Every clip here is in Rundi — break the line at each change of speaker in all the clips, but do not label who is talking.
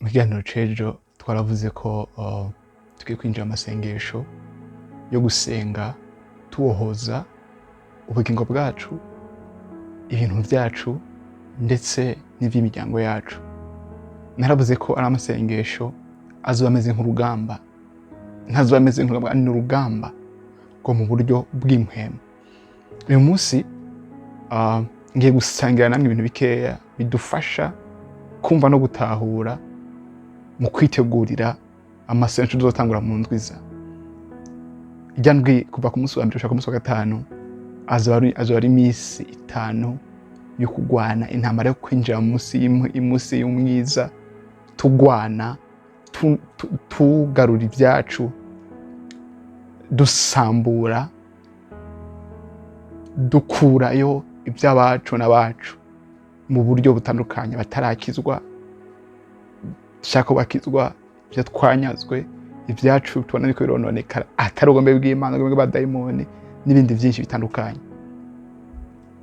Mu kiganiro c'ejo twaravuze ko tugiye kwinjira amasengesho yo gusenga tubohoza ubugingo bwacu, ibintu vyacu ndetse n'ivy'imiryango yacu. Naravuze ko ari amasengesho azoba ameze nk'urugamba, ntazoba ameze nk'urugamba, ni urugamba rwo mu buryo bw'impwemu. Uyu munsi ngiye gusangira namwe ibintu bikeya bidufasha kumva no gutahura mu kwitegurira amasengesho tuzotangura mu ndwiza. Irya ndwi kuva ku munsi wa mbere gushika ku munsi wa gatanu azoba ari imisi 5 yo kugwana intambara yo kwinjira munsi y'umwiza, tugwana tugarura ivyacu, dusambura, dukurayo ivy'abacu n'abacu mu buryo butandukanye, batarakizwa, dushaka ko bakizwa, ivyo twanyazwe, ivyacu tubona biriko birononekara atari ubugombe bw'Imana, ubugombe bw'abadayimoni n'ibindi vyinshi bitandukanye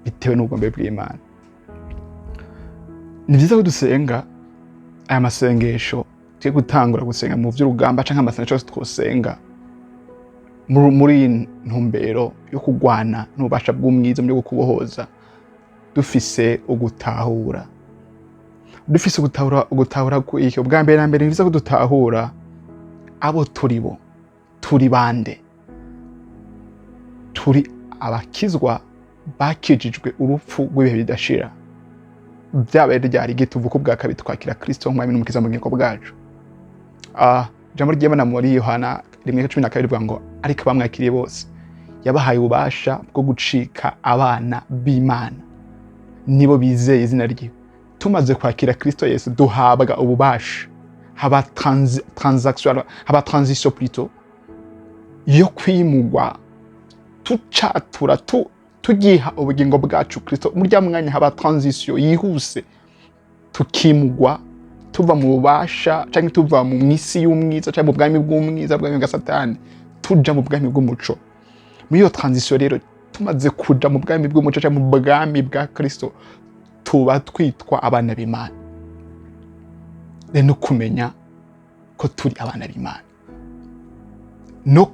bitewe n'ubugombe bw'Imana. Ni vyiza ko dusenga aya masengesho, tugiye gutangura gusenga mu vy'urugamba canke amasengesho yose twosenga muri ntumbero yo kugwana n'ububasha bw'umwiza mu byo kubohoza, dufise ugutahura kw'icyo. Bwa mbere na mbere ni vyiza ko dutahura abo turibo, turi bande. Turi abakizwa bakijijwe urupfu rw'ibihe bidashira, vyabaye ryari igihe tuvuka ubwa kabiri twakira Kristo nk'umwami n'umukiza mu bugingo bwacu. Ijambo ry'Imana muri Yohana 1:12 rivuga ngo ariko abamwakiriye bose yabahaye ububasha bwo gucika abana b'Imana, nibo bizeye izina ryiwe. Tumaze kwakira Kristo Yesu duhabwa ububasha, haba transition plutôt yo kwimugwa, tucatura tugiha ubugingo bwacu Kristo. Muri ya mwanya haba transition yihuse, tukimugwa tuva mu bubasha canke tuva mu mwisi y'umwiza canke mu bwami bw'umwiza, bwami bwa Satani, tuja mu bwami bw'umuco. Muri iyo transition rero, tumaze kuja mu bwami bw'umuco canke mu bwami bwa Kristo, tuba twitwa abana b'Imana. No kumenya ko turi abana b'Imana, no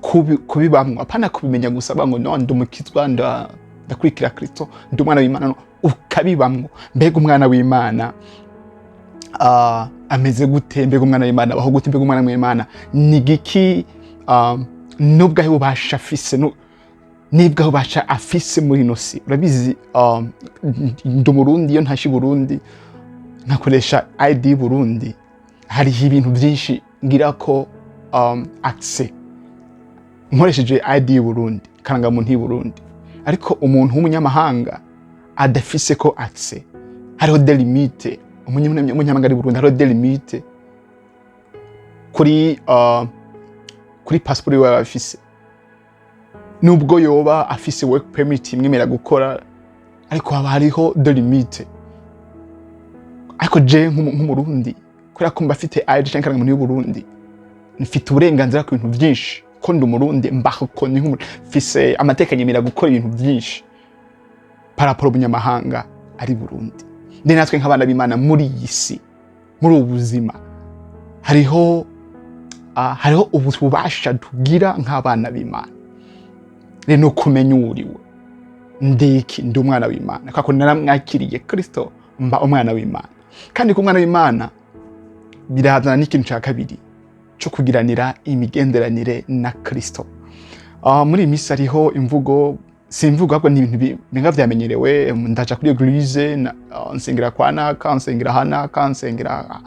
kubibamwo, apana kubimenya gusa bango no ndumukizwa ndakurikira Kristo, ndi umwana w'Imana, no ukabibamwo. Mbega umwana w'Imana ameze gute? Mbega umwana w'Imana abaho gute? Mbega umwana w'Imana ni giki? Nubwo ubasha afise, nibwo ubasha afise muri ino si. Urabizi, ndi Burundi, iyo ntashi Burundi nkakoresha ID Burundi, hariho ibintu byinshi ngira ko accès nkoresheje ID Burundi, karangamuntu y'u Burundi. Ariko umuntu w'umunyamahanga adafise ko accès, hariho des limites. Umunyamahanga ari Burundi hariho des limites kuri passport yawe afise. Nubwo yoba afise work permit imwemera gukora, ariko haba hariho des limites. Ariko je nk'umurundi, kubera ko mbafite ID canke karangamuntu y'u Burundi, nfite uburenganzira ku bintu byinshi, ko ndi umurundi mbaho ko ni mfise amateka nyemera gukora ibintu byinshi par rapport umunyamahanga ari Burundi. Ndi natwe nk'abana b'Imana muri iyi si, muri ubuzima, hariho ububasha tugira nk'abana b'Imana. Rero kumenya uriwe ndiki, ndi umwana w'Imana, kako naramwakiriye Kristo, mba umwana w'Imana. Kandi ku mwana w'Imana birazana n'ikintu cya kabiri cyo kugiranira imigenderanire na Kristo. Muri iyi minsi hariho imvugo, simvuga ko ni ibintu binga vyamenyerewe, ndaja kuri église nsengera kwa naka, nsengera hanaka, nsengera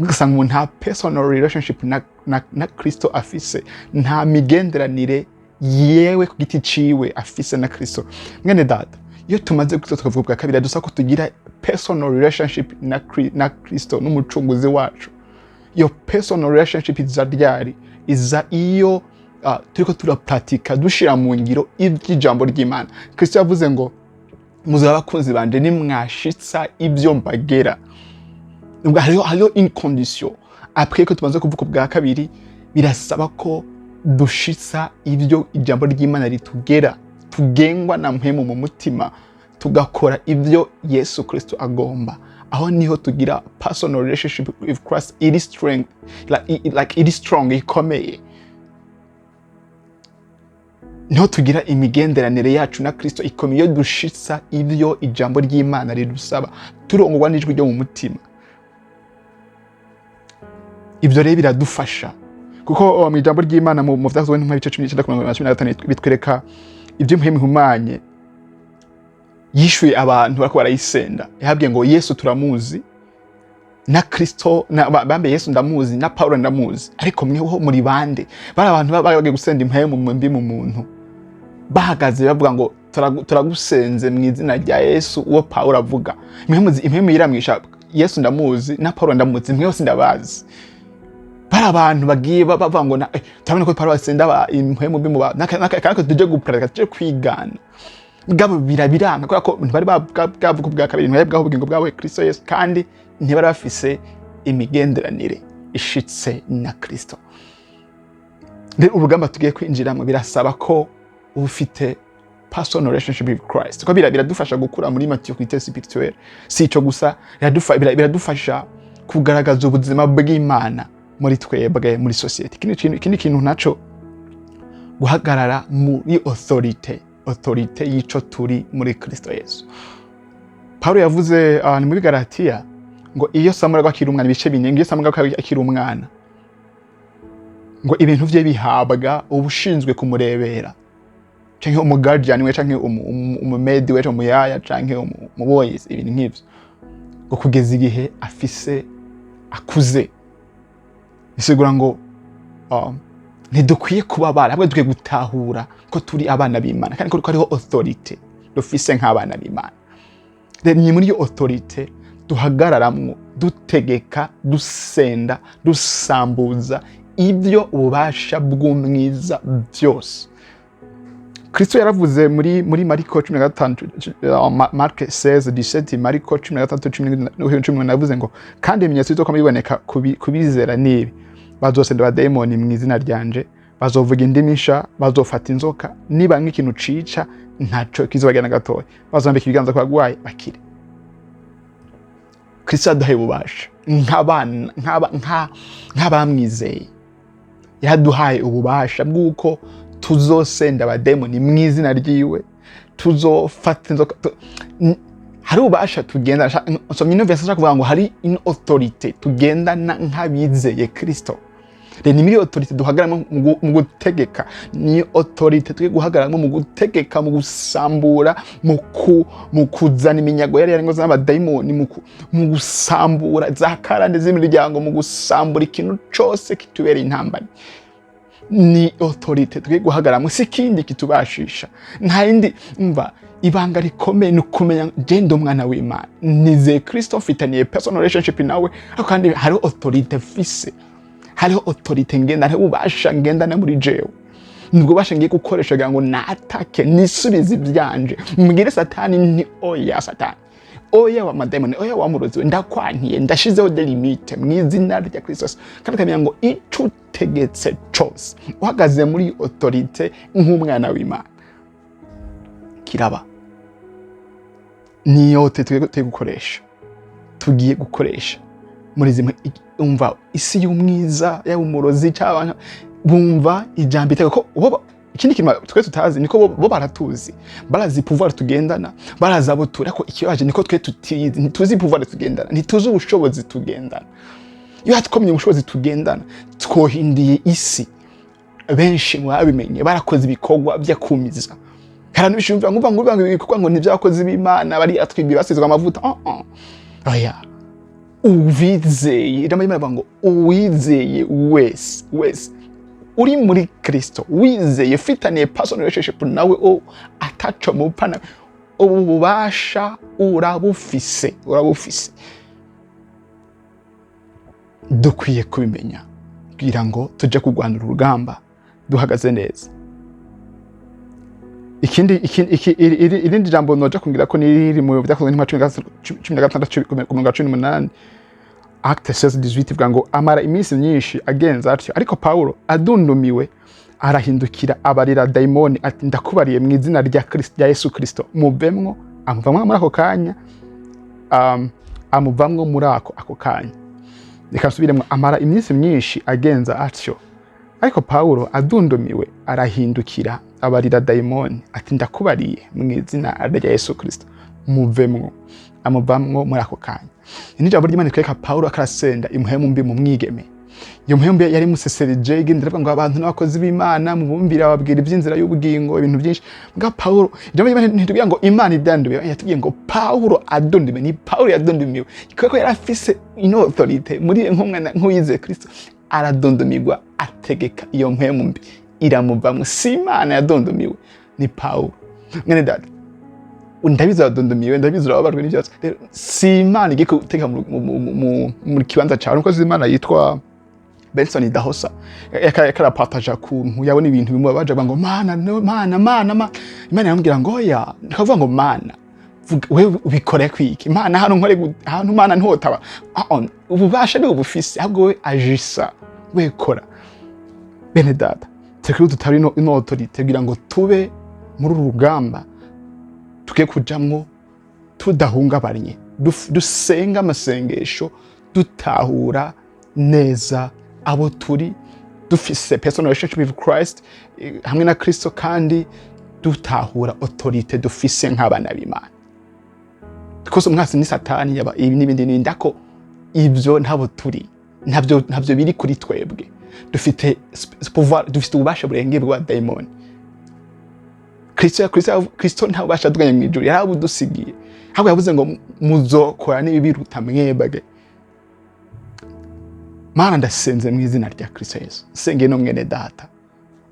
ngasanga umuntu nta personal relationship na Kristo afise, nta migenderanire yewe ku giti ciwe afise na Kristo. Mwene data, iyo tumaze Kristo tukavuga bwa kabiri, dusaba ko tugira personal relationship na Kristo n'umucunguzi wacu. Iyo personal relationship iza iyo turiko turapratika, dushira mu ngiro ivy'ijambo ry'Imana. Kristo yavuze ngo muzaba abakunzi banje nimwashitsa ivyo mbagera. Nubwo hariho une condition. Après ko tumaze kuvuga bwa kabiri, birasaba ko dushitsa ivyo ijambo ry'Imana ritugera, tugengwa na mpwemu mu mutima, tugakora ivyo Yesu Kristo agomba. aho niho tugira personal relationship with Christ, it is strength, like it is strong, ikomeye. Niho tugira imigenderanire yacu na Kristo ikomeye, iyo dushitsa ibyo ijambo ry'Imana ridusaba, turongorwa n'ijwi ryo mu mutima. Ibyo rero biradufasha, kuko mu ijambo ry'Imana mu Vyakozwe n'ibice 19:15 bitwereka ibyo mpemu ihumanye yishuye abantu bariko barayisenda. Yahabwiye ngo Yesu turamuzi, na Kristo bambe Yesu ndamuzi, na Paulo ndamuzi, ariko mweho muri bande? Bari abantu bagiye gusenda impemu mbi mu muntu, bahagaze bavuga ngo turagusenze mu izina rya Yesu uwo Paulo avuga. Impemu yiramwisha Yesu ndamuzi, na Paulo ndamuzi, mweho sindabazi. Bari abantu bagiye bavuga ngo turabona ko Paulo asenda impemu mbi mu bantu, nakako tuje gupreka, tuje kwigana. Gabo birabiranga ko ntibari bwavuga bwa kabiri, ntibari bwaho ubugingo bwawe Kristo Yesu, kandi ntibari bafise imigenderanire ishitse na Kristo. Rero urugamba tugiye kwinjiramo birasaba ko ufite personal relationship with Christ, ko biradufasha gukura muri maturité spirituelle. Si ico gusa, biradufasha kugaragaza ubuzima bw'Imana muri twebwe, muri society. Kindi kintu naco guhagarara muri autorité y'ico turi muri Kristo Yesu. Paulo yavuze ni muri Galatiya ngo iyo Samura akiri umwana, ibice bine, iyo Samura akiri umwana ngo ibintu vye bihabwa ubushinzwe kumurebera, canke umuguardian we, canke umumedi we, umuyaya, canke umuboyezi, ibintu nk'ivyo, ngo kugeza igihe afise akuze. Bisigura ngo ntidukwiye kubabara, ahubwo dukwiye gutahura ko turi abana b'Imana, kandi ko hariho autorité dufise nk'abana b'Imana. Ni muri iyo autorité duhagararamwo, dutegeka, dusenda, dusambuza ibyo ububasha bw'umwiza byose. Kristo yaravuze muri Mariko 15, Mark 16:17, Mariko 16:10 navuze ngo kandi ibimenyetso bizokwama biboneka kubizera nibi: bazosenda abadayimoni mu izina ryanje, bazovuga indimi nsha, bazofata inzoka, niba nk'ikintu cica ntaco kizobagena gatoya, bazambika ibiganza ku bagwayi bakire. Kristo yaduhaye ububasha nk'abamwizeye, yaduhaye ububasha bw'uko tuzosenda abadayimoni mu izina ryiwe, tuzofata inzoka. Hari ububasha tugendana. Nsomye ino verse kuvuga ngo hari in autorité tugendana nk'abizeye Kristo. Rero ni muri autorité duhagaramo mu gutegeka, ni autorité tugiye guhagaramo mu gutegeka, mu gusambura, mu kuzana iminyago yari ngo z'abadayimoni, mu gusambura za karande z'imiryango, mu gusambura ikintu cyose kitubereye intambara. Ni autorité tugiye guhagaramo, si kindi kitubashisha. Nta yindi umva ibanga rikomeye no kumenya genda umwana w'Imana, nize Kristo, mfitaniye personal relationship nawe, kandi hari autorité fise, hariho autorité ngenda, hariho ubasha ngenda na muri jewe. Nubwo basha ngiye gukoresha ngo natake nisubize ibyanje, mbwire Satani ni oya Satani, oya wa mademoni, oya wa murozi, ndakwankiye, ndashizeho de limite mu izina rya Kristo. Kandi kamenya ngo ico tegetse cyose uhagaze muri autorité nk'umwana w'Imana kiraba. Niyo tugiye gukoresha muri zimwe. Umva isi y'umwiza y'umurozi cy'abantu bumva ijambo iteko ko ikindi kintu twe tutazi, niko bo baratuzi, barazi pouvoir tugendana, barazabo turako. Ikibaje niko twe tutizi, ntituzi pouvoir tugendana, ntituzi ubushobozi tugendana. Iyo hatkomye ubushobozi tugendana, twohindiye isi. Benshi mwabimenye barakoze ibikorwa byakumiza, kandi bishumva ngo ibikorwa ngo nivyakoze b'Imana, bari atwibi basizwe amavuta. Oya, uwizeye, ndamye ngo uwizeye wese uri muri Kristo, wizeye fitaniye personal relationship nawe, ataco mupana, ububasha urabufise. Dukwiye kubimenya kugira ngo tuje kugwanira urugamba duhagaze neza. Irindi jambo noja kungira ko niri mu Vyakozwe n'Intumwa 16:18, Actes 16:18 ivuga ngo amara iminsi myinshi agenza atyo, ariko Paulo adundumiwe arahindukira abarira daimoni ati ndakubariye mu izina rya Yesu Kristo muvemwo. Amuvamwo muri ako kanya amuvamwo muri ako kanya. Reka nsubiremo, amara iminsi myinshi agenza atyo. Ariko Pawulo adundumiwe arahindukira abarira dayimoni ati ndakubariye mu izina rya Yesu Kristo muvemwo. Amuvamwo muri ako kanya. Ni ijambo ry'Imana rikwereka Pawulo akarasenda impwemu mbi mu mwigeme. Iyo mpwemu yari musesereje igendera ngo abantu n'abakozi b'Imana mubumbira babwira iby'inzira y'ubugingo ibintu byinshi. Mbwa Pawulo ijambo ry'Imana ntitubwira ngo Imana ibyanduye, yatubwiye ngo Pawulo adundumiwe. Ni Pawulo yadundumiwe kuko yari afise authority muri nk'umwana nk'uyize Kristo, aradundumirwa ategeka iyo mpwemu mbi iramuvamwo. Si Imana yadundumiwe, ni Pawulo. Mwene data, ndabizi wadundumiwe, ndabizi urababarwe n'ibyose. Si Imana igiye guteka mu kibanza cyawe. Nuko Imana yitwa Benson Dahosa yakarapataja kuntu yabona ibintu bimwe baje ngo mana Imana yambwira ngo oya, ndikavuga ngo mana wewe ubikore kwiki Imana hano nkore ahantu Imana ntotaba ububasha ni ubufisi ahubwo we ajisa we kora. Bene data, tekuru tutari no authority kugira ngo tube muri urugamba tugiye kujamwo tudahungabanye, dusenga amasengesho dutahura neza abo turi, dufise personal relationship with Christ hamwe na Kristo, kandi dutahura autorite dufise nk'abana b'Imana. Because umwasi ni satani yaba n'ibindi ndako ibyo ntabo turi, ntabyo biri kuri twebwe. Dufite pouvoir, dufite ububasha burengerwa daimoni. Kristo nta bubasha duganye mu ijuru, yarabudusigiye. Ahubwo yavuze ngo muzokora n'ibiruta mwebwe. Mana ndasenze mu izina rya Kristo Yesu, senge no mwene data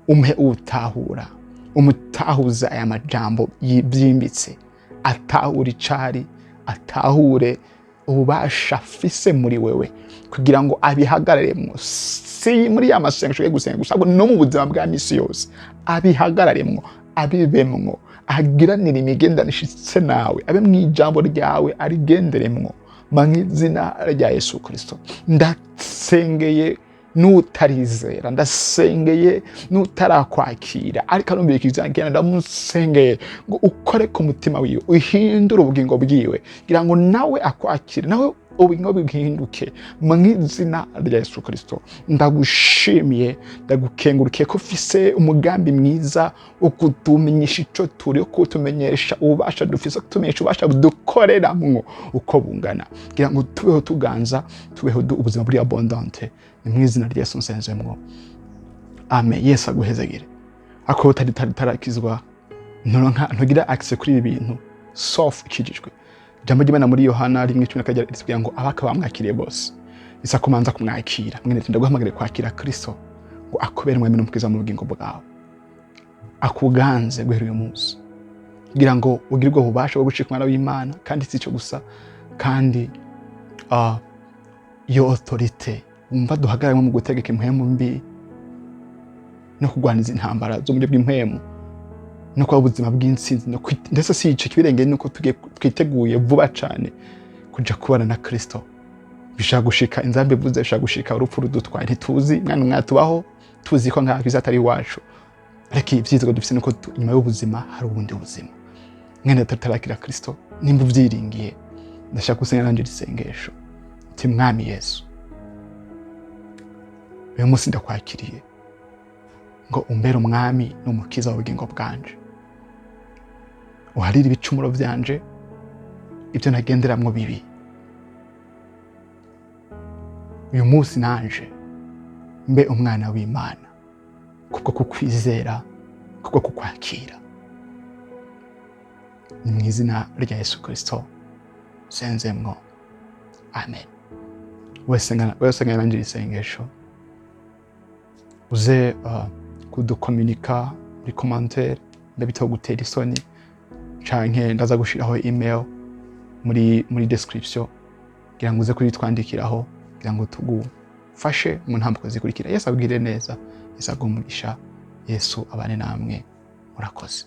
umhe utahura, umutahuza aya majambo yibyimbitse, atahura icari, atahure ububasha afise muri wewe kugira ngo abihagararemwo. Si muri ya masengesho yo gusenga gusa, no mu buzima bwa misi yose abihagararemwo, abibemwo, agiranira imigendanishitse nawe, abe mu ijambo ryawe arigenderemwo mu izina rya Yesu Kristo. Ndasengeye n'utarizera, ndasengeye n'utarakwakira, ariko anumbira ikizangena, ndamusengeye ngo ukore ku mutima wiwe, uhindure ubugingo bwiwe kugira ngo nawe akwakire, nawe ubugingo bwihinduke mu izina rya Yesu Kristo. Ndagushimiye, ndagukengurukiye ko ufise umugambi mwiza wo kutumenyesha ico turi, wo kutumenyesha ububasha dufise, kutumenyesha ububasha budukoreramwo uko bungana kugira ngo tubeho tuganza, tubeho ubuzima buri abundante. Ni mu izina rya Yesu nsenzemwo, amen. Yesu aguhezagire. Ako utarakizwa ntugira access kuri ibi bintu soft ikijijwe. Jambo ry'Imana muri Yohana 1:10 ritubwira ngo abaka bamwakiriye bose isa kumanza kumwakira. Mwene ndaguhamagare kwakira Kristo ngo akubere mwemwe n'umukiza mu bugingo bwawe, akuganze guhera uyu munsi kugira ngo ugirwe ububasha bwo gucika umwana w'Imana. Kandi si cyo gusa, kandi iyo autorite umva duhagararamo mu gutegeka impwemu mbi no kugwaniza intambara zo muri bw'impwemu no kwa ubuzima bw'insinzi no ndetse si ico kibirengeye nuko twiteguye vuba cyane kuja kubana na Kristo. Bishaka gushika inzambe vuze, bishaka gushika urupfu rudutwaye, ntituzi mwana mwatubaho tuzi ko nka biza atari wacu, ariko ivyizego dufise nuko nyuma y'ubuzima hari ubundi buzima. Mwene tutarakira Kristo nimba uvyiringiye, ndashaka gusenga nanje isengesho ati mwami Yesu, uyu munsi ndakwakiriye ngo umbere umwami n'umukiza w'ubugingo bwanje, uharire ibicumuro byanje, ibyo nagenderamwo bibi. Uyu munsi nanje mbe umwana w'Imana kubwo kukwizera, kubwo kukwakira. Ni mu izina rya Yesu Kristo senzemwo, amen. Wese ngana nanje isengesho uze kudukomunika muri commentaire, ndabitaho gutera isoni, canke ndaza gushiraho email muri description kugira ngo uze kuritwandikiraho kugira ngo tugufashe mu ntambwe zikurikira. Yesu abwire neza, Yesu agumugisha, Yesu abane namwe, murakoze.